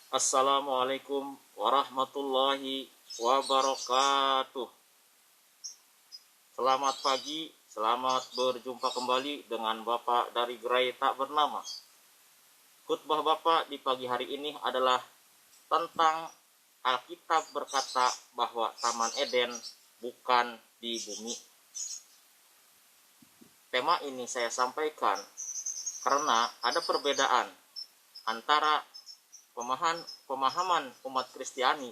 Assalamualaikum warahmatullahi wabarakatuh. Selamat pagi, selamat berjumpa kembali dengan Bapak dari Gerai Tak Bernama. Khutbah Bapak di pagi hari ini adalah tentang Alkitab berkata bahwa Taman Eden bukan di bumi. Tema ini saya sampaikan karena ada perbedaan antara pemahaman umat Kristiani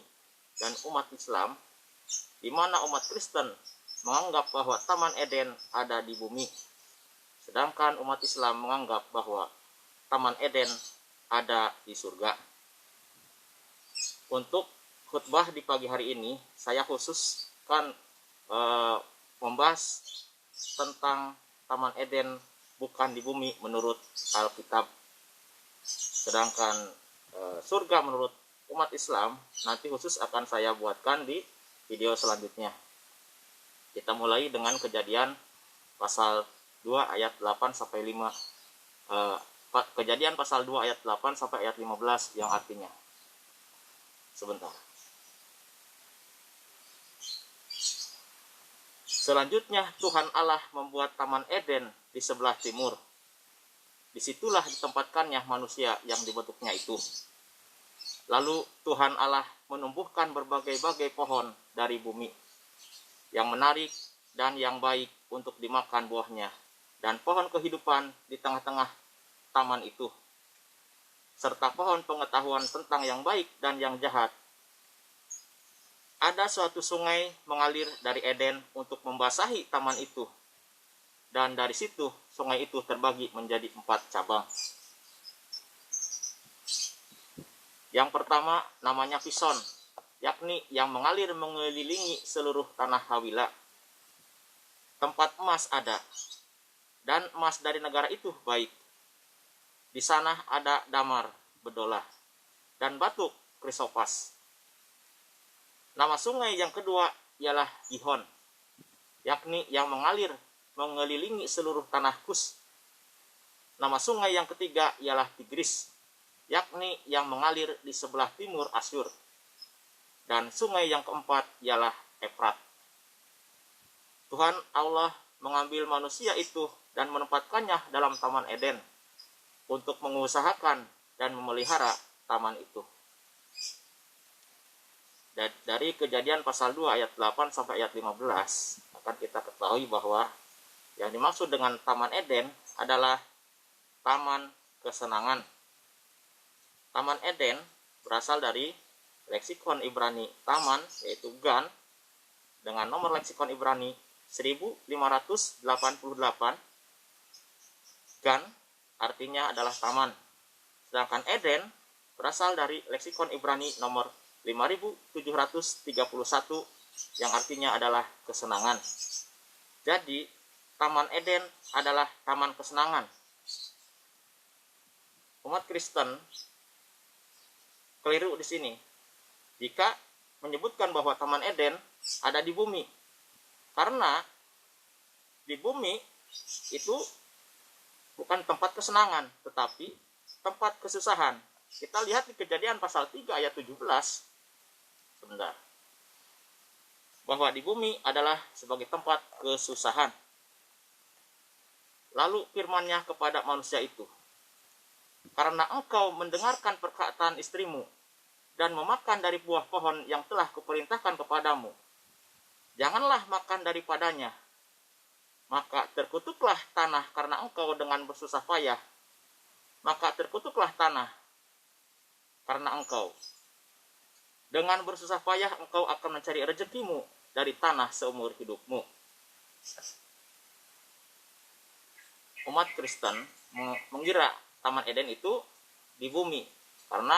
dan umat Islam, di mana umat Kristen menganggap bahwa Taman Eden ada di bumi, sedangkan umat Islam menganggap bahwa Taman Eden ada di surga. Untuk khutbah di pagi hari ini, saya khususkan membahas tentang Taman Eden bukan di bumi menurut Alkitab, sedangkan surga menurut umat Islam nanti khusus akan saya buatkan di video selanjutnya. Kita mulai dengan Kejadian pasal 2 ayat 8 sampai 5. Kejadian pasal 2 ayat 8 sampai ayat 15 yang artinya. Sebentar. Selanjutnya Tuhan Allah membuat Taman Eden di sebelah timur. Disitulah ditempatkannya manusia yang dibentuknya itu. Lalu Tuhan Allah menumbuhkan berbagai-bagai pohon dari bumi, yang menarik dan yang baik untuk dimakan buahnya, dan pohon kehidupan di tengah-tengah taman itu, serta pohon pengetahuan tentang yang baik dan yang jahat. Ada suatu sungai mengalir dari Eden untuk membasahi taman itu, dan dari situ sungai itu terbagi menjadi 4 cabang. Yang pertama namanya Pison, yakni yang mengalir mengelilingi seluruh tanah Hawila. Tempat emas ada, dan emas dari negara itu baik. Di sana ada damar, bedolah, dan batu krisopas. Nama sungai yang kedua ialah Gihon, yakni yang mengalir mengelilingi seluruh tanah Kus. Nama sungai yang ketiga ialah Tigris, yakni yang mengalir di sebelah timur Asyur. Dan sungai yang keempat ialah Efrat. Tuhan Allah mengambil manusia itu dan menempatkannya dalam Taman Eden untuk mengusahakan dan memelihara taman itu. Dari Kejadian pasal 2 ayat 8 sampai ayat 15 akan kita ketahui bahwa yang dimaksud dengan Taman Eden adalah taman kesenangan. Taman Eden berasal dari leksikon Ibrani taman, yaitu Gan, dengan nomor leksikon Ibrani 1588. Gan artinya adalah taman. Sedangkan Eden berasal dari leksikon Ibrani nomor 5731 yang artinya adalah kesenangan. Jadi, Taman Eden adalah taman kesenangan. Umat Kristen keliru di sini jika menyebutkan bahwa Taman Eden ada di bumi, karena di bumi itu bukan tempat kesenangan, tetapi tempat kesusahan. Kita lihat di Kejadian pasal 3 ayat 17. Sebentar. Bahwa di bumi adalah sebagai tempat kesusahan. Lalu firman-Nya kepada manusia itu, karena engkau mendengarkan perkataan istrimu dan memakan dari buah pohon yang telah kuperintahkan kepadamu, janganlah makan daripadanya. Maka terkutuklah tanah karena engkau dengan bersusah payah. Maka terkutuklah tanah karena engkau dengan bersusah payah engkau akan mencari rezekimu dari tanah seumur hidupmu. Umat Kristen mengira Taman Eden itu di bumi, karena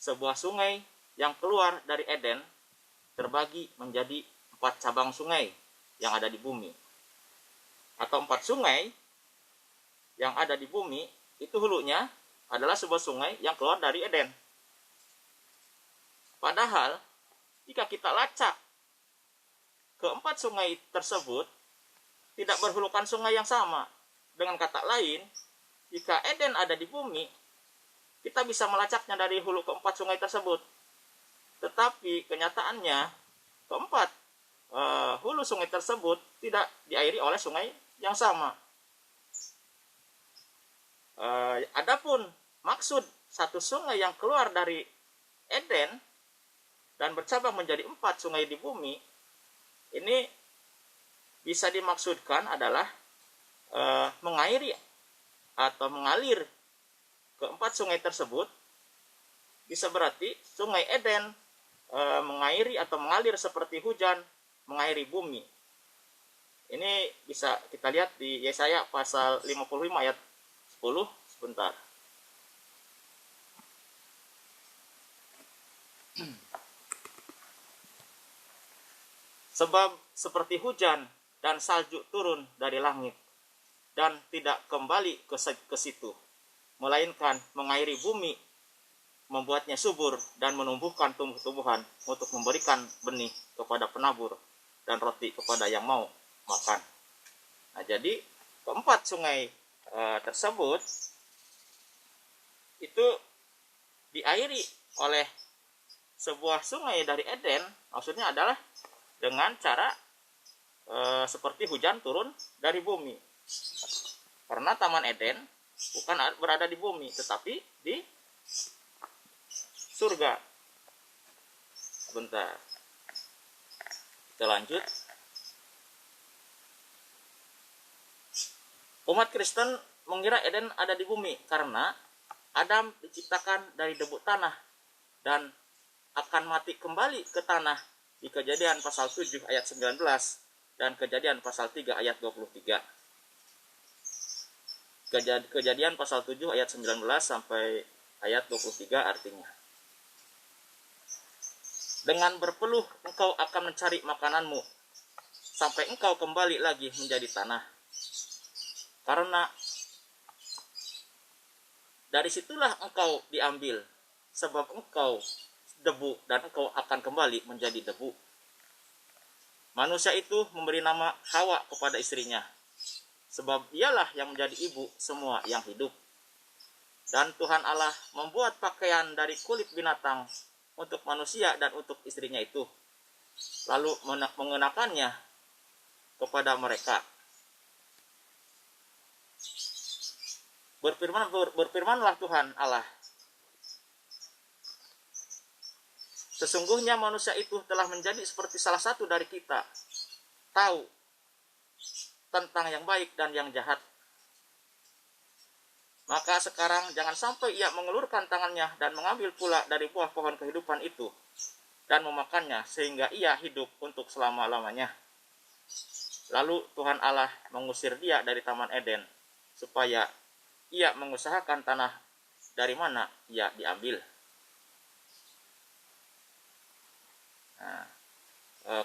sebuah sungai yang keluar dari Eden terbagi menjadi 4 cabang sungai yang ada di bumi. Atau 4 sungai yang ada di bumi itu hulunya adalah sebuah sungai yang keluar dari Eden. Padahal jika kita lacak ke 4 sungai tersebut, tidak berhulukan sungai yang sama. Dengan kata lain, jika Eden ada di bumi, kita bisa melacaknya dari hulu keempat sungai tersebut. Tetapi kenyataannya keempat hulu sungai tersebut tidak diairi oleh sungai yang sama. Adapun maksud satu sungai yang keluar dari Eden dan bercabang menjadi 4 sungai di bumi, ini bisa dimaksudkan adalah mengairi atau mengalir keempat sungai tersebut. Bisa berarti sungai Eden mengairi atau mengalir seperti hujan mengairi bumi. Ini bisa kita lihat di Yesaya pasal 55 ayat 10. Sebentar. Sebab seperti hujan dan salju turun dari langit dan tidak kembali ke situ, melainkan mengairi bumi, membuatnya subur dan menumbuhkan tumbuh-tumbuhan untuk memberikan benih kepada penabur dan roti kepada yang mau makan. Nah, jadi keempat sungai tersebut itu diairi oleh sebuah sungai dari Eden, maksudnya adalah dengan cara seperti hujan turun dari bumi. Karena Taman Eden bukan berada di bumi, tetapi di surga. Sebentar. Kita lanjut. Umat Kristen mengira Eden ada di bumi karena Adam diciptakan dari debu tanah dan akan mati kembali ke tanah di Kejadian pasal 7 ayat 19 dan Kejadian pasal 3 ayat 23. Kejadian pasal 7 ayat 19 sampai ayat 23 artinya, dengan berpeluh engkau akan mencari makananmu sampai engkau kembali lagi menjadi tanah. Karena dari situlah engkau diambil, sebab engkau debu dan engkau akan kembali menjadi debu. Manusia itu memberi nama Hawa kepada istrinya, sebab ialah yang menjadi ibu semua yang hidup. Dan Tuhan Allah membuat pakaian dari kulit binatang untuk manusia dan untuk istrinya itu, lalu mengenakannya kepada mereka. Berfirmanlah Tuhan Allah, sesungguhnya manusia itu telah menjadi seperti salah satu dari kita, tahu tentang yang baik dan yang jahat. Maka sekarang jangan sampai ia mengulurkan tangannya dan mengambil pula dari buah pohon kehidupan itu dan memakannya sehingga ia hidup untuk selama-lamanya. Lalu Tuhan Allah mengusir dia dari Taman Eden supaya ia mengusahakan tanah dari mana ia diambil. Nah,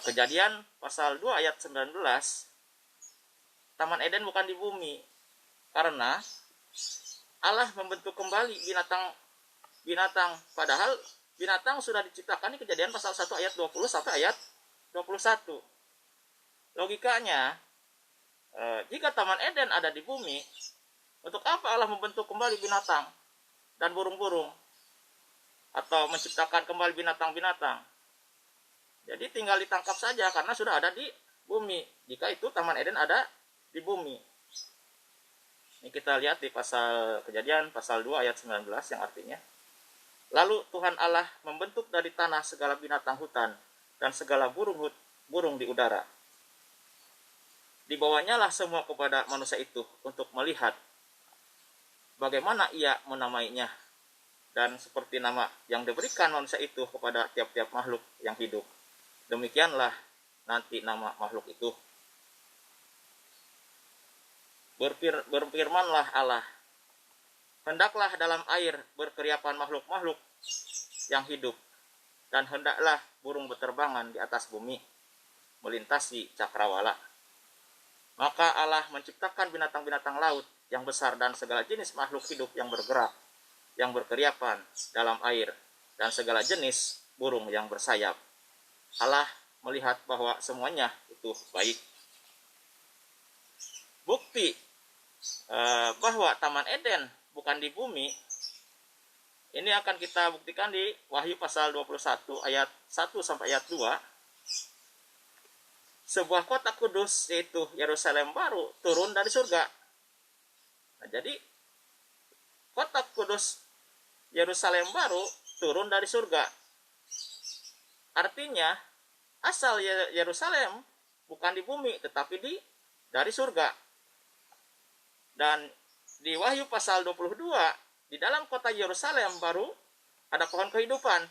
Kejadian pasal 2 ayat 19, Taman Eden bukan di bumi, karena Allah membentuk kembali binatang, padahal binatang sudah diciptakan di Kejadian pasal 1 ayat 20 sampai ayat 21. Logikanya, jika Taman Eden ada di bumi, untuk apa Allah membentuk kembali binatang dan burung-burung atau menciptakan kembali binatang-binatang? Jadi tinggal ditangkap saja karena sudah ada di bumi, jika itu Taman Eden ada di bumi. Ini kita lihat di pasal Kejadian pasal 2 ayat 19 yang artinya, lalu Tuhan Allah membentuk dari tanah segala binatang hutan dan segala burung di udara. Dibawanyalah semua kepada manusia itu untuk melihat bagaimana ia menamainya, dan seperti nama yang diberikan manusia itu kepada tiap-tiap makhluk yang hidup, demikianlah nanti nama makhluk itu. Berfirmanlah Allah, hendaklah dalam air berkeriapan makhluk-makhluk yang hidup, dan hendaklah burung berterbangan di atas bumi, melintasi cakrawala. Maka Allah menciptakan binatang-binatang laut yang besar dan segala jenis makhluk hidup yang bergerak, yang berkeriapan dalam air, dan segala jenis burung yang bersayap. Allah melihat bahwa semuanya itu baik. Bukti bahwa Taman Eden bukan di bumi Ini akan kita buktikan di Wahyu pasal 21 ayat 1 sampai ayat 2. Sebuah kota kudus, yaitu Yerusalem baru, turun dari surga. Nah, jadi kota kudus Yerusalem baru turun dari surga. Artinya asal Yerusalem bukan di bumi tetapi dari surga. Dan di Wahyu pasal 22, di dalam kota Yerusalem baru ada pohon kehidupan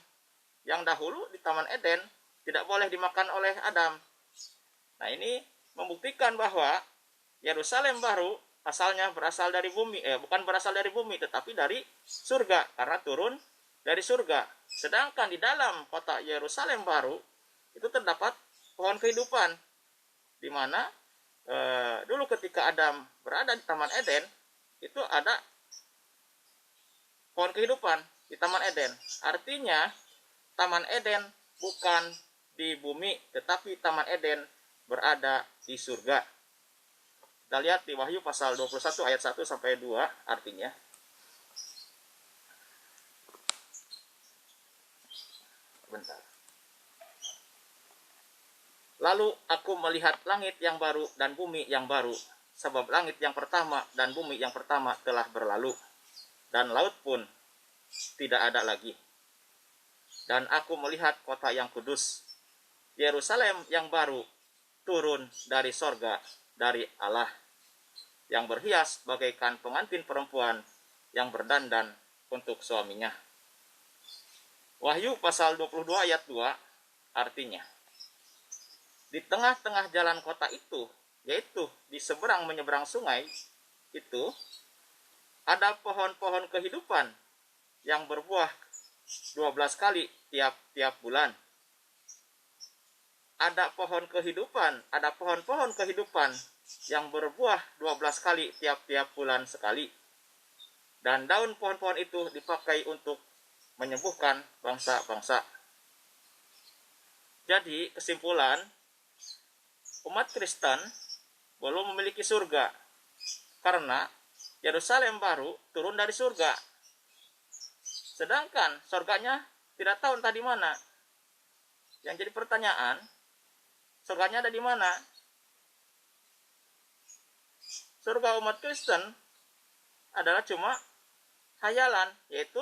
yang dahulu di Taman Eden tidak boleh dimakan oleh Adam. Nah, ini membuktikan bahwa Yerusalem baru asalnya berasal dari bumi, bukan berasal dari bumi tetapi dari surga karena turun dari surga. Sedangkan di dalam kota Yerusalem baru itu terdapat pohon kehidupan, di mana dulu ketika Adam berada di Taman Eden itu ada pohon kehidupan di Taman Eden. Artinya Taman Eden bukan di bumi tetapi Taman Eden berada di surga. Kita lihat di Wahyu pasal 21 ayat 1 sampai 2 artinya. Bentar. Lalu aku melihat langit yang baru dan bumi yang baru, sebab langit yang pertama dan bumi yang pertama telah berlalu, dan laut pun tidak ada lagi. Dan aku melihat kota yang kudus, Yerusalem yang baru, turun dari sorga, dari Allah, yang berhias bagaikan pengantin perempuan yang berdandan untuk suaminya. Wahyu pasal 22 ayat 2 artinya, di tengah-tengah jalan kota itu, yaitu di seberang menyeberang sungai itu, ada pohon-pohon kehidupan yang berbuah 12 kali tiap-tiap bulan. Ada pohon kehidupan, ada pohon-pohon kehidupan yang berbuah 12 kali tiap-tiap bulan sekali. Dan daun pohon-pohon itu dipakai untuk menyembuhkan bangsa-bangsa. Jadi kesimpulan, umat Kristen belum memiliki surga karena Yerusalem baru turun dari surga. Sedangkan surganya tidak tahu entah di mana. Yang jadi pertanyaan, surganya ada di mana? Surga umat Kristen adalah cuma hayalan, yaitu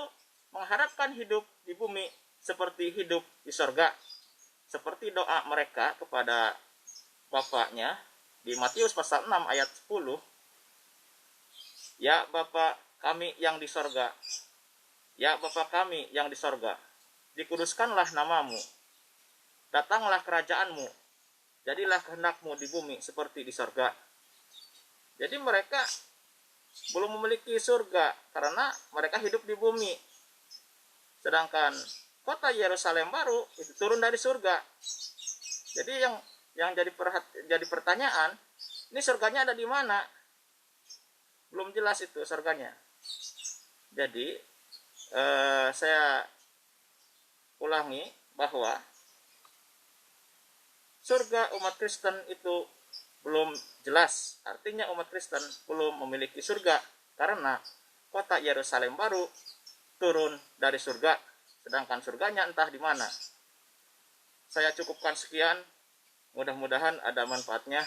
mengharapkan hidup di bumi seperti hidup di surga. Seperti doa mereka kepada Bapaknya di Matius pasal 6 ayat 10. Ya Bapa kami yang di sorga, ya Bapa kami yang di sorga, dikuduskanlah namamu, datanglah kerajaanmu, jadilah kehendakmu di bumi seperti di sorga. Jadi mereka belum memiliki surga karena mereka hidup di bumi. Sedangkan kota Yerusalem baru itu turun dari surga. Jadi yang jadi pertanyaan, ini surganya ada di mana? Belum jelas itu surganya. Jadi saya ulangi bahwa surga umat Kristen itu belum jelas. Artinya umat Kristen belum memiliki surga karena kota Yerusalem baru turun dari surga, sedangkan surganya entah di mana. Saya cukupkan sekian. Mudah-mudahan ada manfaatnya.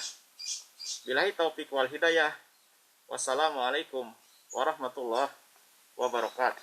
Billahi taufik wal hidayah. Wassalamualaikum warahmatullahi wabarakatuh.